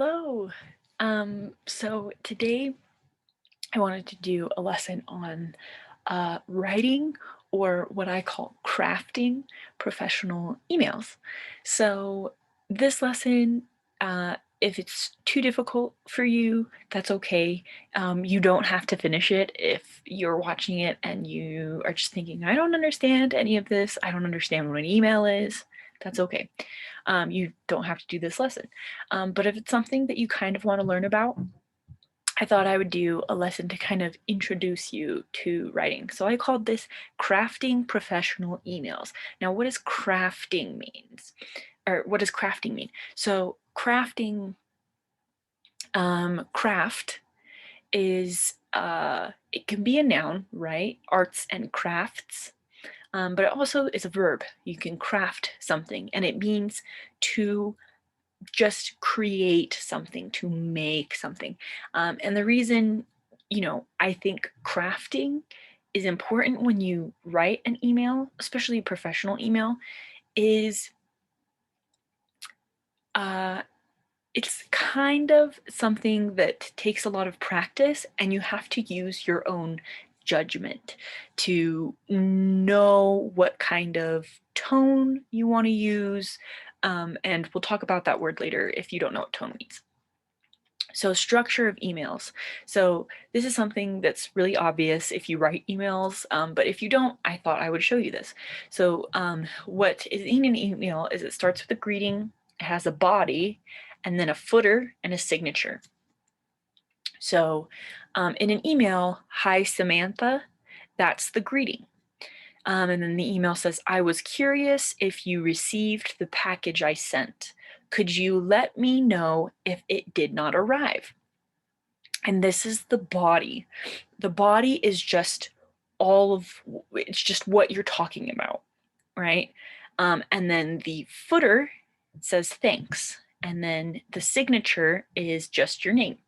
Hello. So today I wanted to do a lesson on writing, or what I call crafting professional emails. So this lesson, if it's too difficult for you, that's okay. You don't have to finish it if you're watching it and you are just thinking, I don't understand any of this. I don't understand what an email is. That's okay. You don't have to do this lesson. But if it's something that you kind of want to learn about, I thought I would do a lesson to kind of introduce you to writing. So I called this crafting professional emails. Now, what does crafting means? Or what does crafting mean? So crafting, craft is it can be a noun, right? Arts and crafts. But it also is a verb. You can craft something, and it means to just create something, to make something. And the reason, I think crafting is important when you write an email, especially a professional email, is uh, it's kind of something that takes a lot of practice, and you have to use your own judgment to know what kind of tone you want to use. And we'll talk about that word later if you don't know what tone means. So, structure of emails. So, this is something that's really obvious if you write emails, but if you don't, I thought I would show you this. So, what is in an email is it starts with a greeting, it has a body, and then a footer and a signature. So, in an email, hi Samantha, that's the greeting. And then the email says, I was curious if you received the package I sent. Could you let me know if it did not arrive? And this is the body. The body is just it's just what you're talking about, right? And then the footer says thanks. And then the signature is just your name.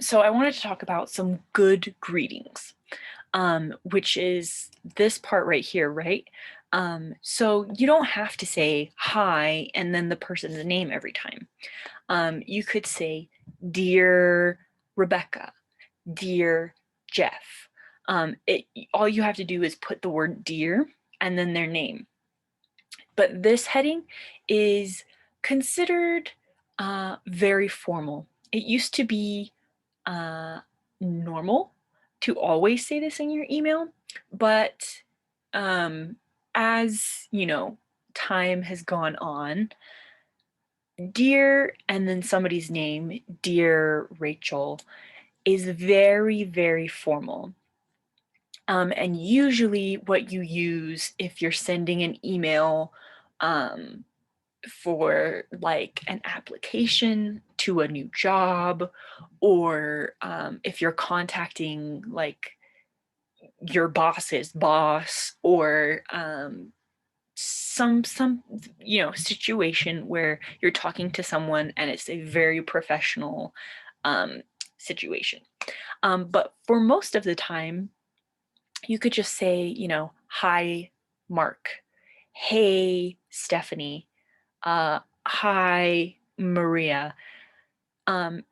So I wanted to talk about some good greetings, which is this part right here, right? So you don't have to say hi and then the person's name every time. You could say, Dear Rebecca, Dear Jeff. All you have to do is put the word dear and then their name. But this heading is considered very formal. It used to be uh, normal to always say this in your email, but um, as time has gone on, dear and then somebody's name, dear Rachel, is very, very formal. And usually, what you use if you're sending an email um, for like an application to a new job, or if you're contacting like your boss's boss, or some situation where you're talking to someone and it's a very professional um, situation. But for most of the time, you could just say, hi, Mark. Hey, Stephanie. Hi, Maria. Um,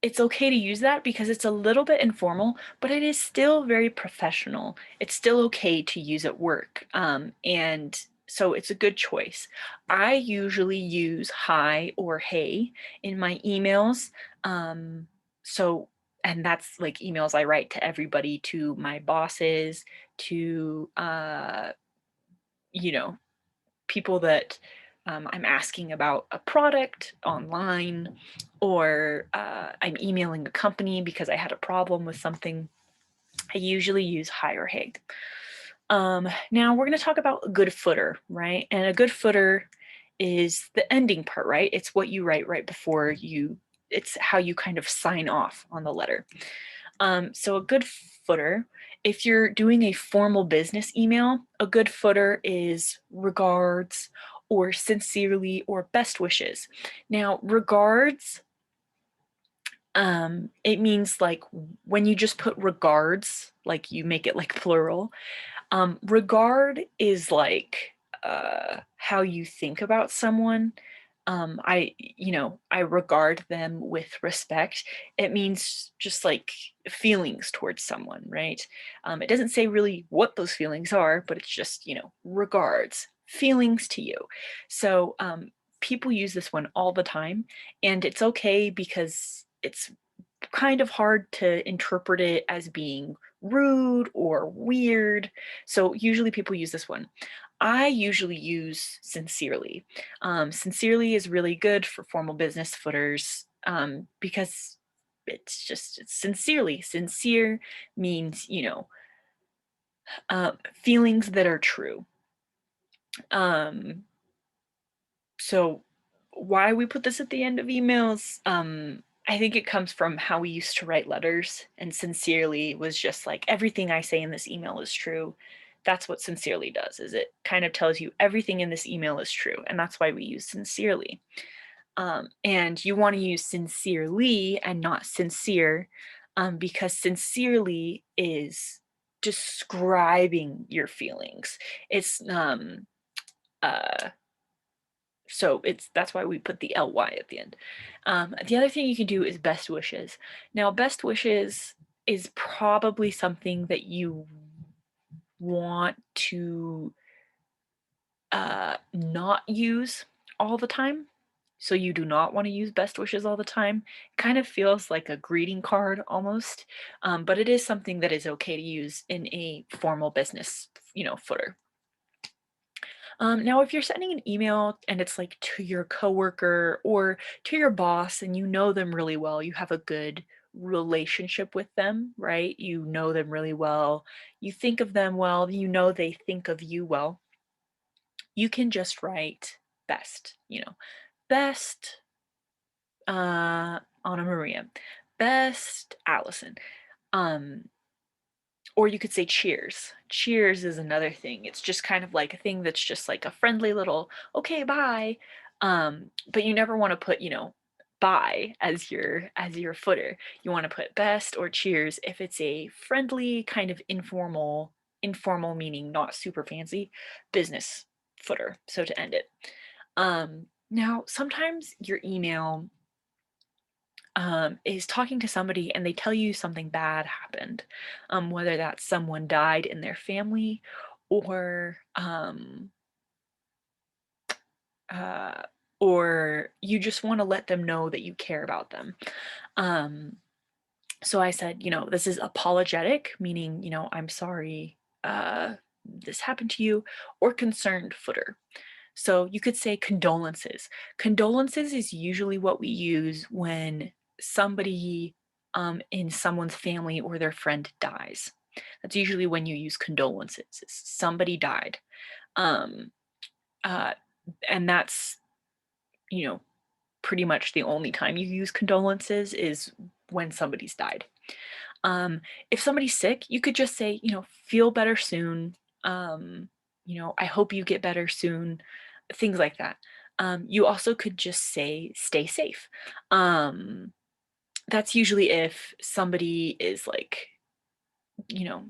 it's okay to use that because it's a little bit informal, but it is still very professional. It's still okay to use at work. And so it's a good choice. I usually use hi or hey in my emails. Um, so, and that's like emails I write to everybody, to my bosses, to, you know, people that I'm asking about a product online, or I'm emailing a company because I had a problem with something. I usually use hi or hey. Now we're going to talk about a good footer, right? And a good footer is the ending part, right? It's what you write right before it's how you kind of sign off on the letter. So a good footer, if you're doing a formal business email, a good footer is regards, or sincerely, or best wishes. Now, regards, it means like when you just put regards, like you make it like plural. Regard is like how you think about someone. I regard them with respect. It means just like feelings towards someone, right? It doesn't say really what those feelings are, but it's just, regards, feelings to you. So people use this one all the time, and it's okay because it's kind of hard to interpret it as being rude or weird. So usually people use this one. I usually use sincerely. Sincerely is really good for formal business footers because it's sincerely. Sincere means, feelings that are true. Um, so why we put this at the end of emails, I think it comes from how we used to write letters, and sincerely was just like everything I say in this email is true. That's what sincerely does, is it kind of tells you everything in this email is true, and that's why we use sincerely. And you want to use sincerely and not sincere, because sincerely is describing your feelings. It's uh so that's why we put the ly at the end. The other thing you can do is best wishes. Now, best wishes is probably something that you want to not use all the time. So you do not want to use best wishes all the time. It kind of feels like a greeting card almost, but it is something that is okay to use in a formal business, footer. Now, if you're sending an email and it's like to your coworker or to your boss and you know them really well, you have a good relationship with them, right? You know them really well, you think of them well, you know they think of you well. You can just write best, best Anna Maria, best Allison. Um, or you could say cheers. Cheers is another thing. It's just kind of like a thing that's just like a friendly little, okay, bye. But you never want to put, bye as your footer. You want to put best or cheers if it's a friendly, kind of informal meaning not super fancy, business footer. So to end it. Now sometimes your email is talking to somebody and they tell you something bad happened, whether that's someone died in their family or uh, or you just want to let them know that you care about them. Um, so I said, this is apologetic, meaning, I'm sorry this happened to you, or concerned footer. So you could say condolences. Condolences is usually what we use when somebody in someone's family or their friend dies. That's usually when you use condolences. Somebody died. Um, uh, and that's, you know, pretty much the only time you use condolences is when somebody's died. Um, if somebody's sick, you could just say, feel better soon. I hope you get better soon. Things like that. You also could just say, stay safe. Um, that's usually if somebody is like, you know,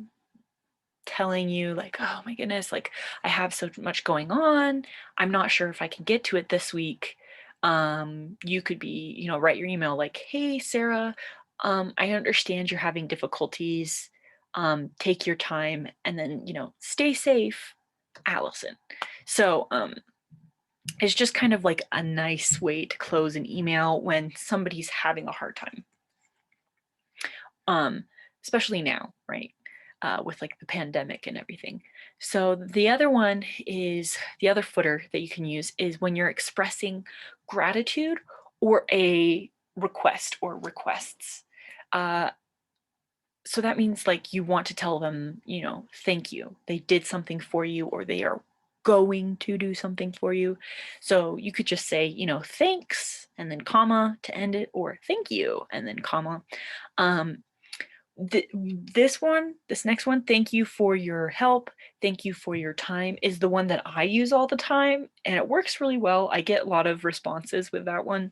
telling you, like, oh my goodness, like, I have so much going on. I'm not sure if I can get to it this week. You could be, write your email like, hey, Sarah, I understand you're having difficulties. Take your time and then, stay safe, Allison. So, it's just kind of like a nice way to close an email when somebody's having a hard time. Um, Especially now, right? With like the pandemic and everything. So the other one is the other footer that you can use is when you're expressing gratitude or a request or requests. Uh, so that means like you want to tell them, thank you. They did something for you or they are going to do something for you. So you could just say, thanks and then comma to end it, or thank you and then comma. Um, this next one, thank you for your help, thank you for your time, is the one that I use all the time, and it works really well. I get a lot of responses with that one.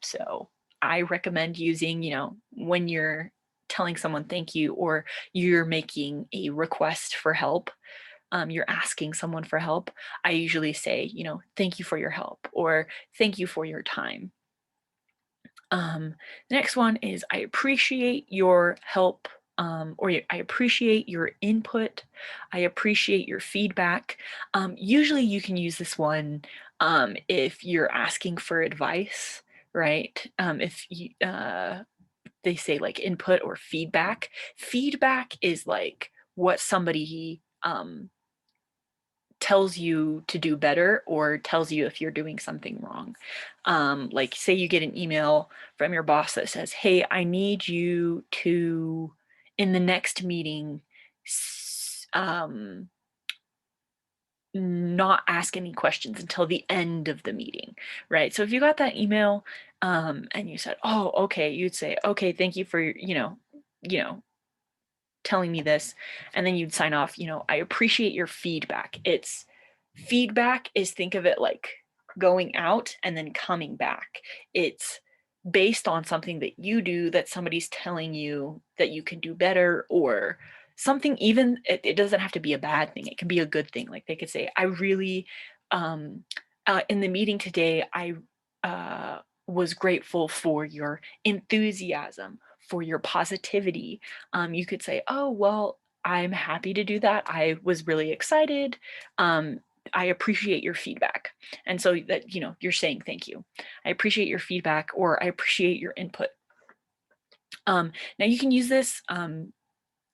So I recommend using, when you're telling someone thank you or you're making a request for help. you're asking someone for help, I usually say, thank you for your help or thank you for your time. The next one is I appreciate your help, I appreciate your input. I appreciate your feedback. Usually you can use this one if you're asking for advice, right? If you, they say like input or feedback. Feedback is like what somebody tells you to do better or tells you if you're doing something wrong. Like, say you get an email from your boss that says, hey, I need you to, in the next meeting, not ask any questions until the end of the meeting, right? So if you got that email and you said, oh, okay, you'd say, okay, thank you for, you know, telling me this. And then you'd sign off, I appreciate your feedback. It's feedback is, think of it like going out and then coming back. It's based on something that you do that somebody's telling you that you can do better, or something, even it doesn't have to be a bad thing. It can be a good thing. Like they could say, I really, um, in the meeting today, I was grateful for your enthusiasm, for your positivity. You could say, oh, well, I'm happy to do that. I was really excited. Um, I appreciate your feedback. And so that, you're saying thank you. I appreciate your feedback, or I appreciate your input. Now you can use this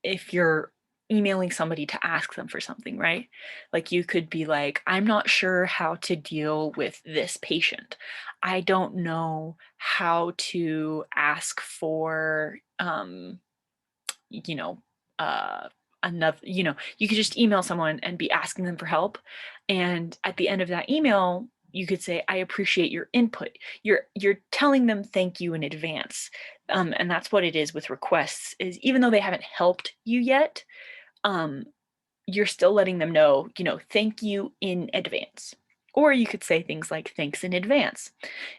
if you're emailing somebody to ask them for something, right? Like you could be like, I'm not sure how to deal with this patient. I don't know how to ask for, you know, uh, another, you could just email someone and be asking them for help. And at the end of that email, you could say, I appreciate your input. You're telling them thank you in advance. And that's what it is with requests, is even though they haven't helped you yet, um, you're still letting them know, thank you in advance. Or you could say things like thanks in advance.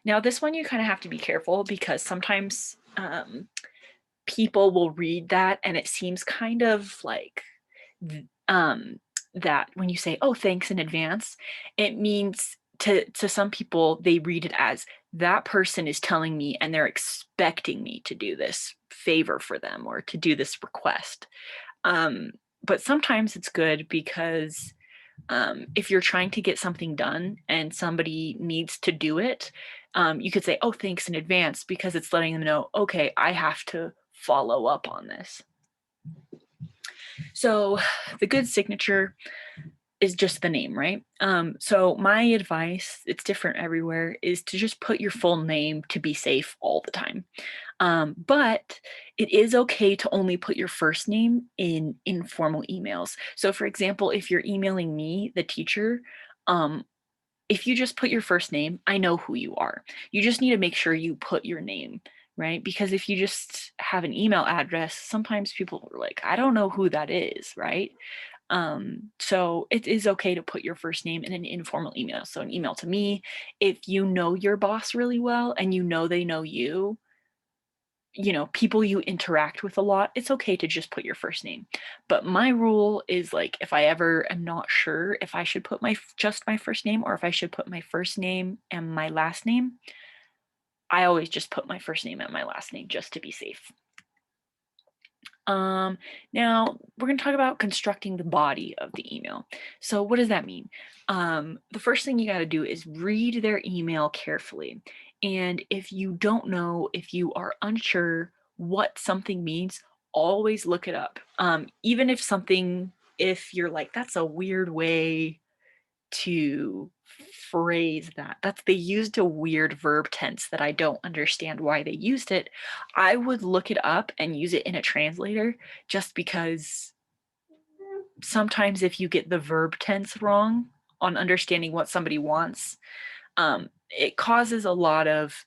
Now, this one you kind of have to be careful, because sometimes people will read that and it seems kind of like um, that when you say, oh, thanks in advance, it means to some people, they read it as that person is telling me and they're expecting me to do this favor for them or to do this request. But sometimes it's good, because if you're trying to get something done and somebody needs to do it, you could say, oh, thanks in advance, because it's letting them know, okay, I have to follow up on this. So the good signature is just the name, right? So my advice, it's different everywhere, is to just put your full name to be safe all the time. But it is okay to only put your first name in informal emails. So for example, if you're emailing me, the teacher, um, if you just put your first name, I know who you are. You just need to make sure you put your name, right? Because if you just have an email address, sometimes people are like, I don't know who that is, right? So it is okay to put your first name in an informal email. So an email to me, if you know your boss really well and you know they know you, people you interact with a lot, it's okay to just put your first name. But my rule is, like, if I ever am not sure if I should put just my first name, or if I should put my first name and my last name, I always just put my first name and my last name just to be safe. Now we're going to talk about constructing the body of the email. So what does that mean? The first thing you got to do is read their email carefully. And if you don't know, if you are unsure what something means, always look it up. Even if you're like, that's a weird way to phrase that. They used a weird verb tense that I don't understand why they used it. I would look it up and use it in a translator, just because sometimes if you get the verb tense wrong on understanding what somebody wants, it causes a lot of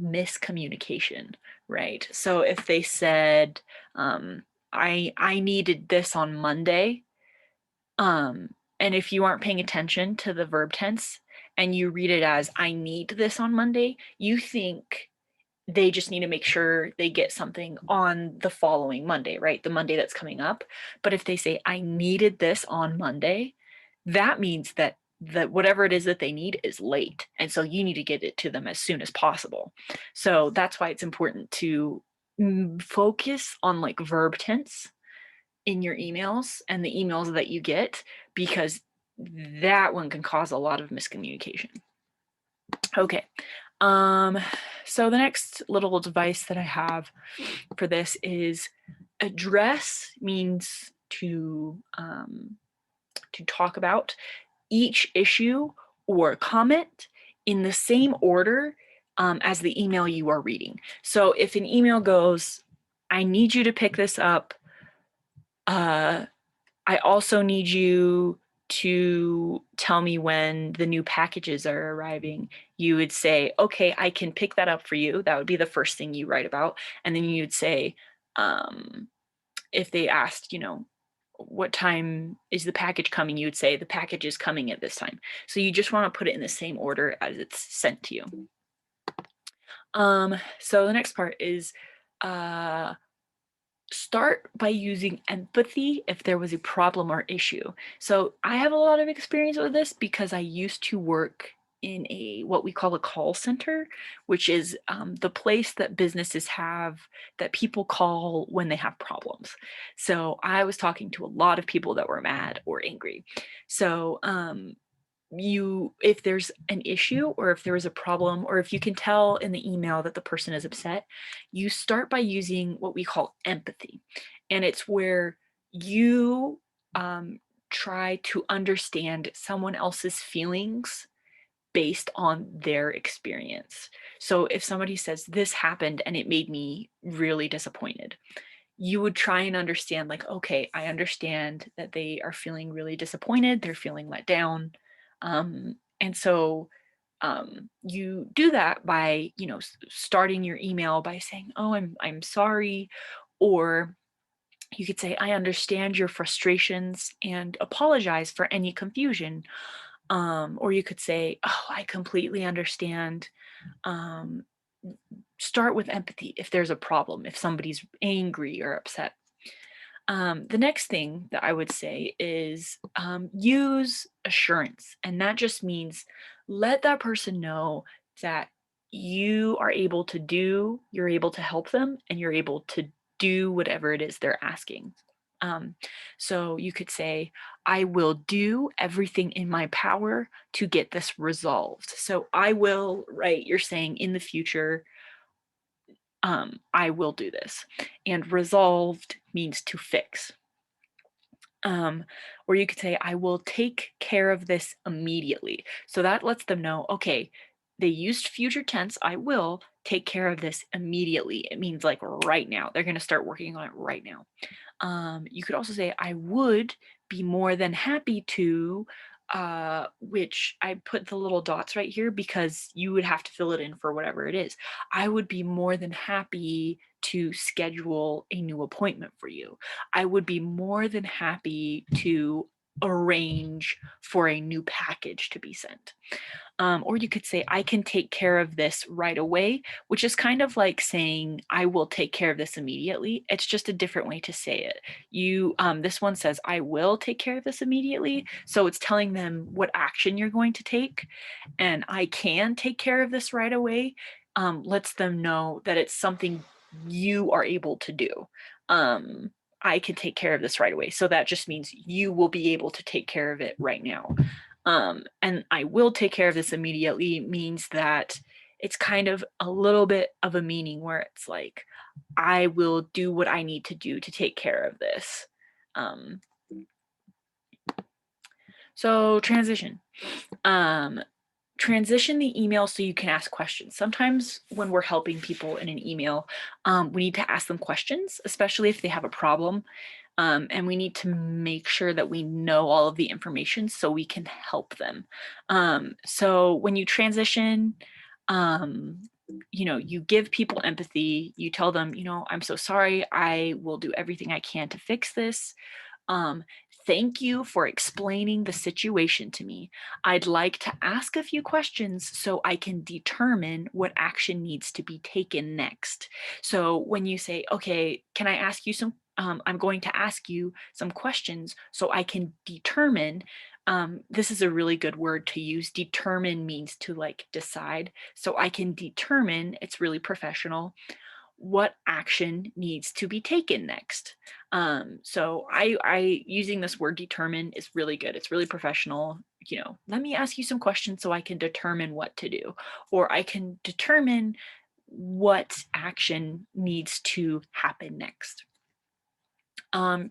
miscommunication, right? So if they said, I needed this on Monday, and if you aren't paying attention to the verb tense and you read it as I need this on Monday, you think They just need to make sure they get something on the following Monday, right? The Monday that's coming up. But if they say, I needed this on Monday, that means that whatever it is that they need is late. And so you need to get it to them as soon as possible. So that's why it's important to focus on like verb tense in your emails and the emails that you get, because that one can cause a lot of miscommunication. Okay. Um, so the next little device that I have for this is address means to talk about each issue or comment in the same order as the email you are reading. So if an email goes, I need you to pick this up. I also need you to tell me when the new packages are arriving. You would say, okay, I can pick that up for you. That would be the first thing you write about. And then you'd say, if they asked, what time is the package coming? You would say, the package is coming at this time. So you just want to put it in the same order as it's sent to you. So the next part is start by using empathy if there was a problem or issue. So I have a lot of experience with this because I used to work in what we call a call center, which is the place that businesses have that people call when they have problems. So I was talking to a lot of people that were mad or angry. So if there's an issue or if there is a problem, or if you can tell in the email that the person is upset, you start by using what we call empathy. And it's where you try to understand someone else's feelings based on their experience. So if somebody says, this happened and it made me really disappointed, you would try and understand, like, okay, I understand that they are feeling really disappointed, they're feeling let down. And so you do that by, starting your email by saying, oh, I'm sorry. Or you could say, I understand your frustrations and apologize for any confusion. Or you could say, oh, I completely understand. Um, Start with empathy if there's a problem, if somebody's angry or upset. The next thing that I would say is use assurance. And that just means let that person know that you're able to help them, and you're able to do whatever it is they're asking. Um, so you could say, I will do everything in my power to get this resolved. So I will, right? You're saying in the future, I will do this. And resolved means to fix. Or you could say, I will take care of this immediately. So that lets them know, okay, they used future tense, I will take care of this immediately. It means like right now. They're going to start working on it right now. You could also say, I would be more than happy to, which I put the little dots right here because you would have to fill it in for whatever it is. I would be more than happy to schedule a new appointment for you. I would be more than happy to arrange for a new package to be sent. Or you could say, I can take care of this right away, which is kind of like saying, I will take care of this immediately. It's just a different way to say it. This one says, I will take care of this immediately. So it's telling them what action you're going to take. And I can take care of this right away lets them know that it's something you are able to do. I can take care of this right away. So that just means you will be able to take care of it right now. And I will take care of this immediately means that it's kind of a little bit of a meaning where it's like, I will do what I need to do to take care of this. So transition. Transition the email so you can ask questions. Sometimes when we're helping people in an email, we need to ask them questions, especially if they have a problem. And we need to make sure that we know all of the information so we can help them. So when you transition, you give people empathy. You tell them, I'm so sorry. I will do everything I can to fix this. Um, Thank you for explaining the situation to me. I'd like to ask a few questions so I can determine what action needs to be taken next. So when you say, okay, can I ask you some, I'm going to ask you some questions so I can determine. This is a really good word to use. Determine means to like decide. So I can determine, it's really professional, what action needs to be taken next. So I using this word determine is really good. It's really professional. Let me ask you some questions so I can determine what to do, or I can determine what action needs to happen next.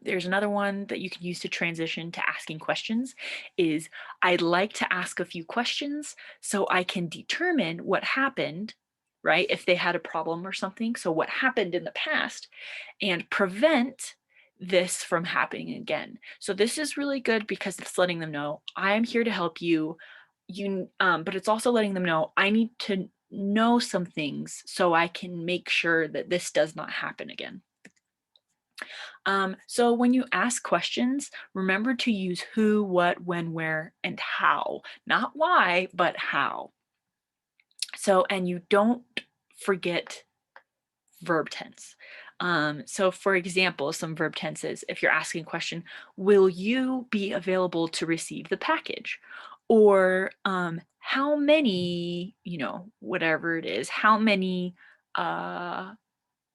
There's another one that you can use to transition to asking questions is I'd like to ask a few questions so I can determine what happened, right? If they had a problem or something. So what happened in the past and prevent this from happening again. So this is really good because it's letting them know I am here to help you. But it's also letting them know I need to know some things so I can make sure that this does not happen again. So when you ask questions, remember to use who, what, when, where, and how. Not why, but how. So, and you don't forget verb tense. So for example, some verb tenses, if you're asking a question, will you be available to receive the package? Or how many, whatever it is, how many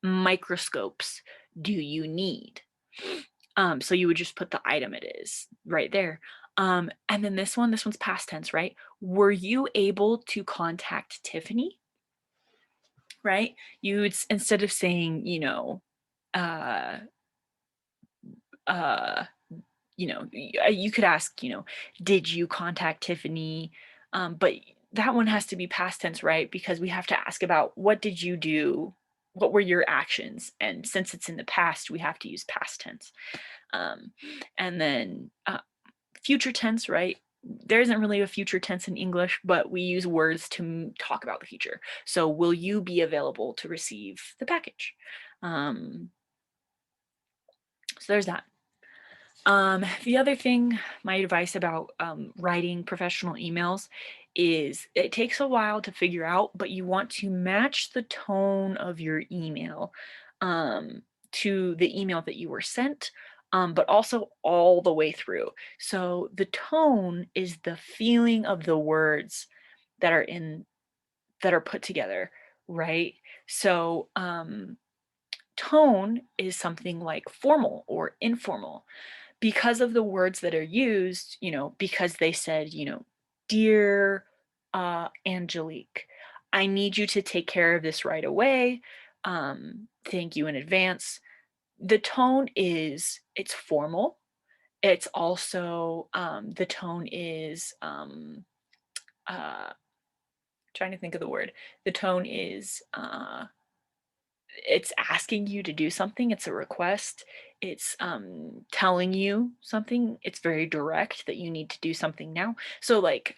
microscopes do you need? So you would just put the item it is right there. And then this one's past tense, right? Were you able to contact Tiffany? Right? Instead of saying, uh, uh, you could ask, did you contact Tiffany? But that one has to be past tense, right? Because we have to ask about what did you do? What were your actions? And since it's in the past, we have to use past tense. Um, and then future tense, right? There isn't really a future tense in English, but we use words to talk about the future. So, will you be available to receive the package? So, there's that. The other thing, my advice about writing professional emails is it takes a while to figure out, but you want to match the tone of your email to the email that you were sent, but also all the way through. So the tone is the feeling of the words that are in that are put together, right? So tone is something like formal or informal because of the words that are used, because they said, dear Angelique, I need you to take care of this right away. Thank you in advance. The tone it's formal. It's also, the tone is, uh, trying to think of the word. The tone is, it's asking you to do something. It's a request. It's telling you something. It's very direct that you need to do something now. So like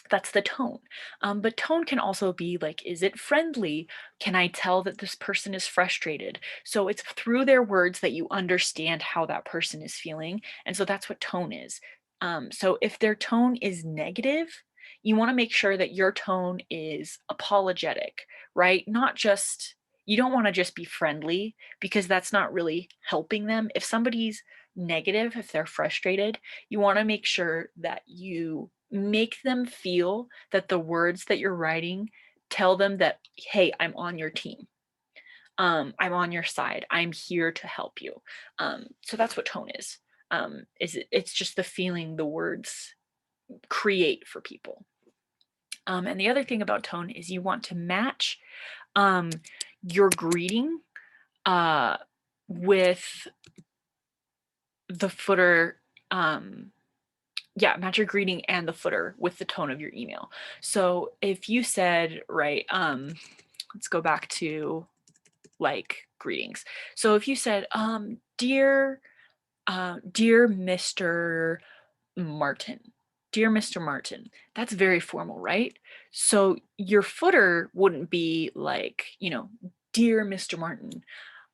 that's the tone. But tone can also be like, is it friendly? Can I tell that this person is frustrated? So it's through their words that you understand how that person is feeling. And so that's what tone is. So if their tone is negative, you want to make sure that your tone is apologetic, right? Not just, you don't want to just be friendly because that's not really helping them. If somebody's negative, if they're frustrated, you want to make sure that you make them feel that the words that you're writing tell them that, hey, I'm on your team. I'm on your side. I'm here to help you. So that's what tone is. It's just the feeling the words create for people. And the other thing about tone is you want to match um, your greeting uh, with the footer. Match your greeting and the footer with the tone of your email. So if you said, right, let's go back to like greetings. So if you said, dear Mr. Martin, dear Mr. Martin, that's very formal, right? So your footer wouldn't be like, dear Mr. Martin,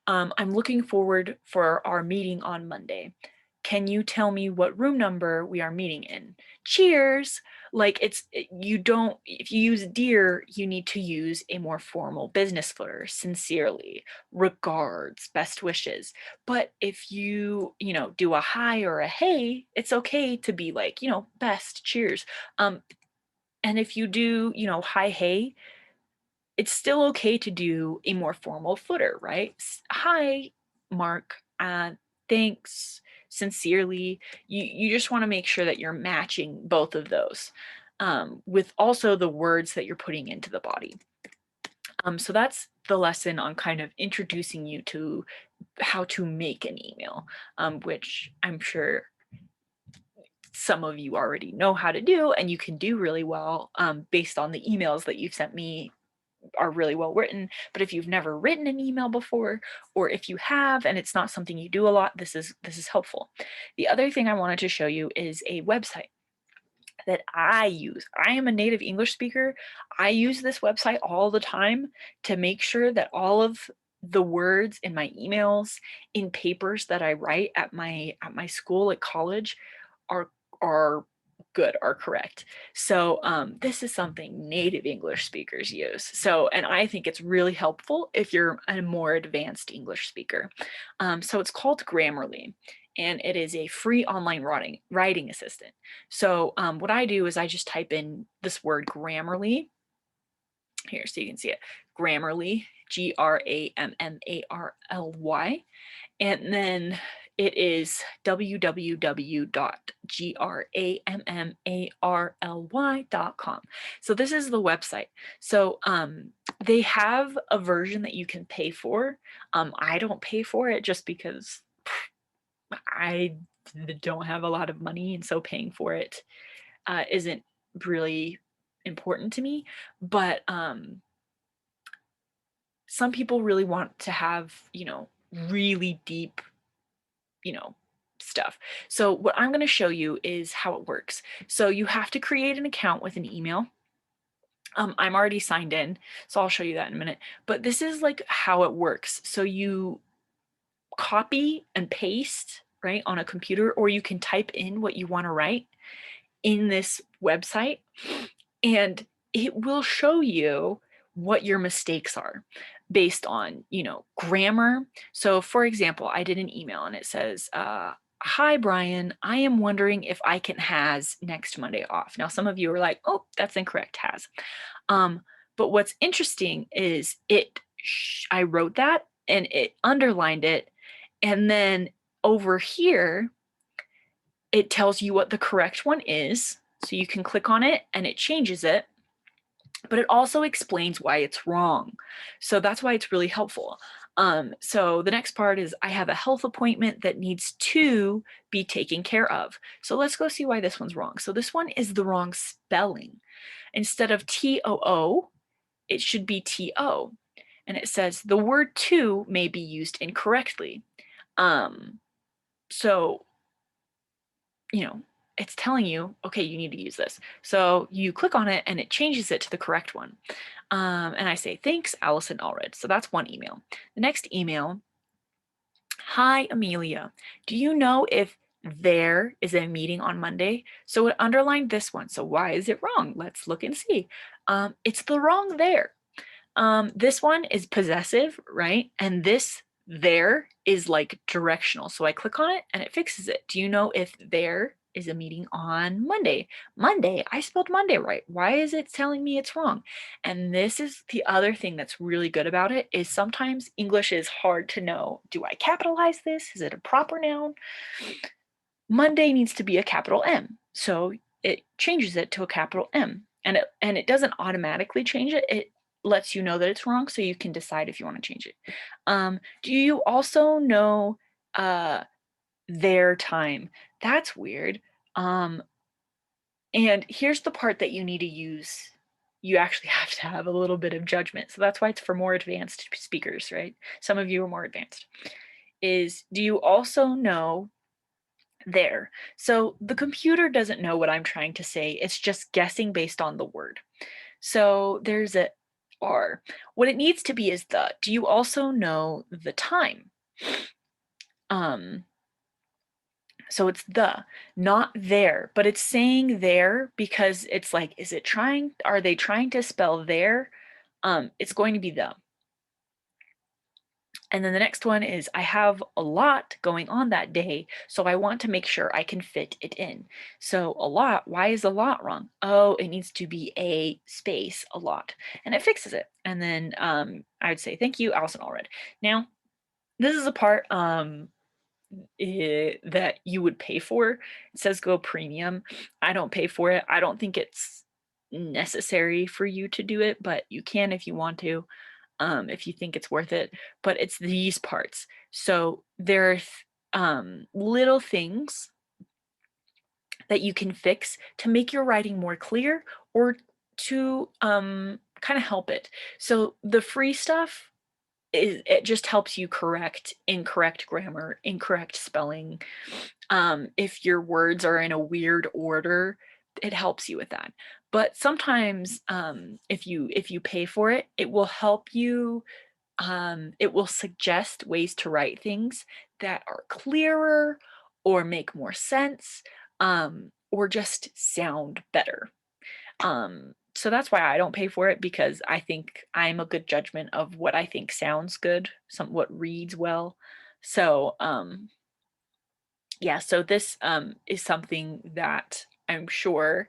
I'm looking forward for our meeting on Monday. can you tell me what room number we are meeting in? Cheers. Like you don't, if you use dear, you need to use a more formal business footer, sincerely, regards, best wishes. But if you know, do a hi or a hey, it's okay to be like, you know, best, cheers. And if you do, you know, hi, hey, it's still okay to do a more formal footer, right? Hi, Mark, thanks, sincerely. You just want to make sure that you're matching both of those with also the words that you're putting into the body. So that's the lesson on kind of introducing you to how to make an email, which I'm sure some of you already know how to do and you can do really well based on the emails that you've sent me are really well written. But if you've never written an email before, or if you have and it's not something you do a lot, this is helpful. The other thing I wanted to show you is a website that I use. I am a native English speaker. I use this website all the time to make sure that all of the words in my emails, in papers that I write at my school at college are are good, are correct. So this is something native English speakers use. So, and I think it's really helpful if you're a more advanced English speaker. So it's called Grammarly, and it is a free online writing assistant. So what I do is I just type in this word Grammarly here so you can see it. Grammarly, Grammarly, and then it is www.grammarly.com. So this is the website. So they have a version that you can pay for. I don't pay for it just because I don't have a lot of money, and so paying for it isn't really important to me. But some people really want to have, you know, really deep, you know, stuff. So what I'm going to show you is how it works. So you have to create an account with an email. I'm already signed in, so I'll show you that in a minute. But this is like how it works. So you copy and paste, right, on a computer, or you can type in what you want to write in this website, and it will show you what your mistakes are based on, you know, grammar. So for example, I did an email and it says, hi Brian, I am wondering if I can has next Monday off. Now some of you are like, oh, that's incorrect, has. But what's interesting is I wrote that and it underlined it, and then over here it tells you what the correct one is, so you can click on it and it changes it, but it also explains why it's wrong. So that's why it's really helpful. So the next part is I have a health appointment that needs to be taken care of. So let's go see why this one's wrong. So this one is the wrong spelling. Instead of TOO, it should be TO. And it says the word to may be used incorrectly. So, you know, it's telling you, okay, you need to use this. So you click on it and it changes it to the correct one. And I say, thanks, Allison Allred. So that's one email. The next email, hi, Amelia. Do you know if there is a meeting on Monday? So it underlined this one. So why is it wrong? Let's look and see. It's the wrong there. This one is possessive, right? And this there is like directional. So I click on it and it fixes it. Do you know if there is a meeting on Monday? Monday, I spelled Monday right. Why is it telling me it's wrong? And this is the other thing that's really good about it is sometimes English is hard to know. Do I capitalize this? Is it a proper noun? Monday needs to be a capital M. So it changes it to a capital M. And it doesn't automatically change it. It lets you know that it's wrong so you can decide if you want to change it. Do you also know their time? That's weird. And here's the part that you need to use. You actually have to have a little bit of judgment. So that's why it's for more advanced speakers, right? Some of you are more advanced. Is do you also know there? So the computer doesn't know what I'm trying to say. It's just guessing based on the word. So there's a R. What it needs to be is the. Do you also know the time? Um, So it's the, not there, but it's saying there because it's like, is it trying, are they trying to spell there? It's going to be the. And then the next one is I have a lot going on that day, so I want to make sure I can fit it in. So a lot, why is a lot wrong? Oh, it needs to be a space, a lot. And it fixes it. And then I would say, thank you, Allison Allred. Now, this is a part that you would pay for. It says go premium. I don't pay for it. I don't think it's necessary for you to do it, but you can if you want to, if you think it's worth it. But it's these parts. So there are little things that you can fix to make your writing more clear or to kind of help it. So the free stuff it just helps you correct incorrect grammar, incorrect spelling. If your words are in a weird order, it helps you with that. But sometimes if you pay for it, it will help you. It will suggest ways to write things that are clearer or make more sense, or just sound better. So that's why I don't pay for it, because I think I'm a good judgment of what I think sounds good, what reads well. So yeah, so this is something that I'm sure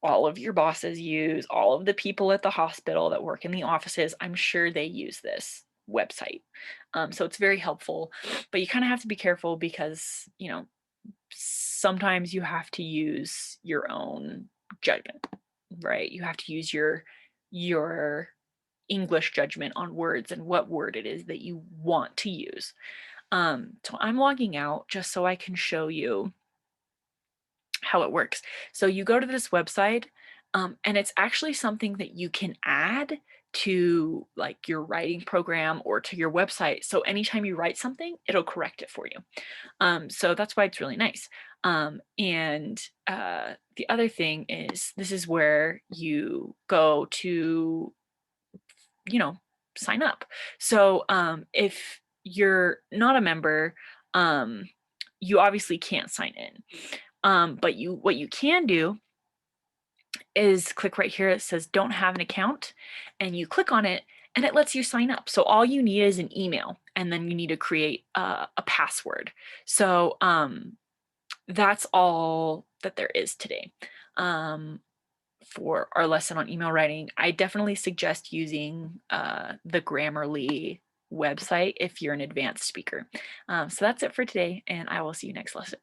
all of your bosses use, all of the people at the hospital that work in the offices, I'm sure they use this website. So it's very helpful, but you kind of have to be careful because, sometimes you have to use your own judgment, right? You have to use your English judgment on words and what word it is that you want to use. So I'm logging out just so I can show you how it works. So you go to this website, and it's actually something that you can add to like your writing program or to your website. So anytime you write something, it'll correct it for you. So that's why it's really nice. And the other thing is this is where you go to, you know, sign up. So if you're not a member, um, you obviously can't sign in. But what you can do is click right here. It says don't have an account, and you click on it and it lets you sign up. So all you need is an email, and then you need to create a password. So that's all that there is today. For our lesson on email writing, I definitely suggest using the Grammarly website if you're an advanced speaker. So that's it for today, and I will see you next lesson.